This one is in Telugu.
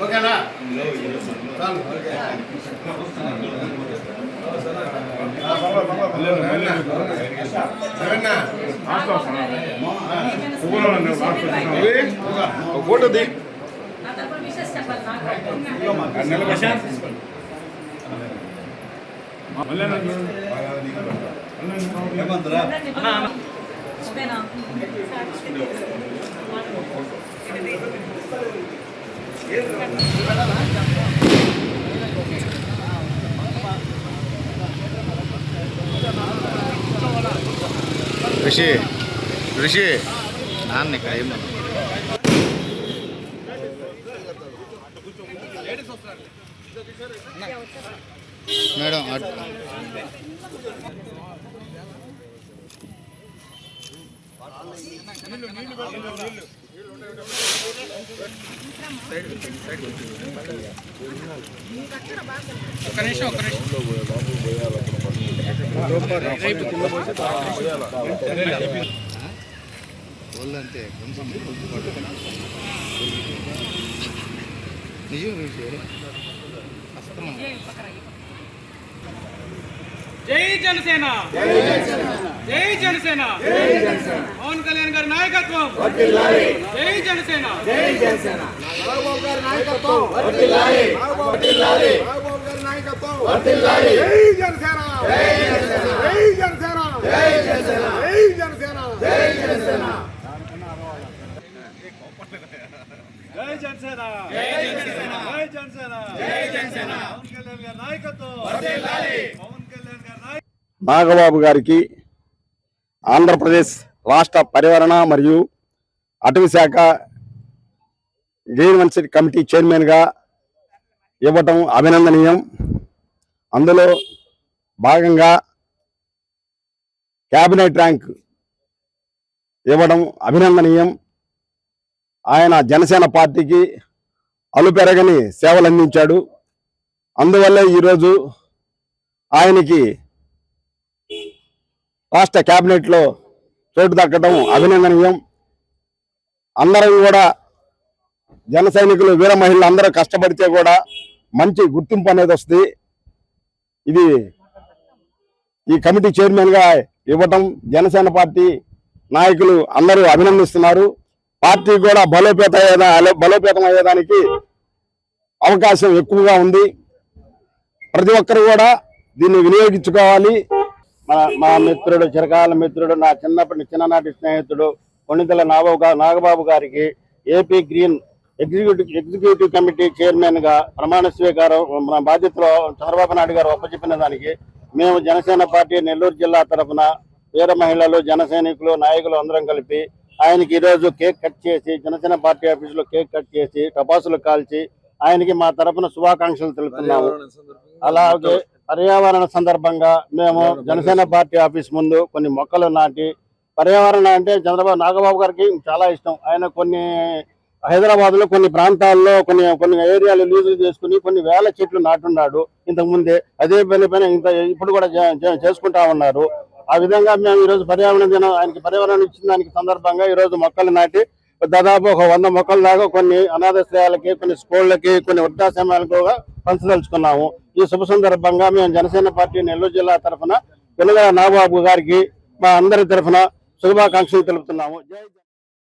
ఓకేనా ఫోటో ది ऋषि नान మేడం అంతే జై జనసేన జై జనసేన పవన్ కళ్యాణ్ గారి నాయకత్వం జై జనసేన నాగబాబు గారి నాయకత్వం నాగబాబు గారి నాయకత్వం జై జనసేన జై జనసేన జై జనసేన జై జనసేన జై జనసేన జై జనసేన జై జనసేన జై జనసేన జై జనసేన పవన్ కళ్యాణ్ గారి నాయకత్వం పవన్ కళ్యాణ్ గారి నాగబాబు గారికి ఆంధ్రప్రదేశ్ రాష్ట్ర పర్యావరణ మరియు అటవీ శాఖ గ్రీన్ వన్సిటీ కమిటీ చైర్మన్గా ఇవ్వటం అభినందనీయం. అందులో భాగంగా క్యాబినెట్ ర్యాంక్ ఇవ్వడం అభినందనీయం. ఆయన జనసేన పార్టీకి అలుపెరగని సేవలు అందించాడు. అందువల్లే ఈరోజు ఆయనకి రాష్ట్ర క్యాబినెట్లో చోటు దక్కడం అభినందనీయం. అందరం కూడా జన సైనికులు వీర మహిళలు అందరూ కష్టపడితే కూడా మంచి గుర్తింపు అనేది వస్తుంది. ఇది ఈ కమిటీ చైర్మన్గా ఇవ్వటం జనసేన పార్టీ నాయకులు అందరూ అభినందిస్తున్నారు. పార్టీ కూడా బలోపేతం అయ్యేదానికి అవకాశం ఎక్కువగా ఉంది. ప్రతి ఒక్కరు కూడా దీన్ని వినియోగించుకోవాలి. మా మిత్రుడు, చిరకాల మిత్రుడు, నా చిన్ననాటి స్నేహితుడు కొణిదెల నాగబాబు గారికి ఏపీ గ్రీన్ ఎగ్జిక్యూటివ్ కమిటీ చైర్మన్గా ప్రమాణ స్వీకారం మన బాధ్యతలో చంద్రబాబు నాయుడు గారు ఒప్పచెప్పిన దానికి మేము జనసేన పార్టీ నెల్లూరు జిల్లా తరఫున వీర మహిళలు, జన సైనికులు, నాయకులు అందరం కలిపి ఆయనకి ఈరోజు కేక్ కట్ చేసి జనసేన పార్టీ ఆఫీసులో కేక్ కట్ చేసి టపాసులు కాల్చి ఆయనకి మా తరఫున శుభాకాంక్షలు తెలుపుతున్నాము. అలాగే పర్యావరణ సందర్భంగా మేము జనసేన పార్టీ ఆఫీస్ ముందు కొన్ని మొక్కలు నాటి, పర్యావరణ అంటే నాగబాబు గారికి చాలా ఇష్టం. ఆయన కొన్ని హైదరాబాద్ లో కొన్ని ప్రాంతాల్లో కొన్ని ఏరియాలు లీజులు చేసుకుని కొన్ని వేల చెట్లు నాటున్నాడు ఇంతకు ముందే. అదే పైన ఇప్పుడు కూడా చేసుకుంటా ఉన్నారు. ఆ విధంగా మేము ఈరోజు పర్యావరణ దినం ఆయనకి పర్యావరణం ఇచ్చిన దానికి సందర్భంగా ఈరోజు మొక్కలు నాటి దాదాపు ఒక 100 మొక్కల దాకా కొన్ని అనాథాశ్రయాలకి, కొన్ని స్కూళ్ళకి, కొన్ని వృద్ధాశ్రమాలకు పంచదలుచుకున్నాము. ఈ శుభ సందర్భంగా మేము జనసేన పార్టీ నెల్లూరు జిల్లా తరఫున కొణిదెల నాగబాబు గారికి మా అందరి తరఫున శుభాకాంక్షలు తెలుపుతున్నాము. జై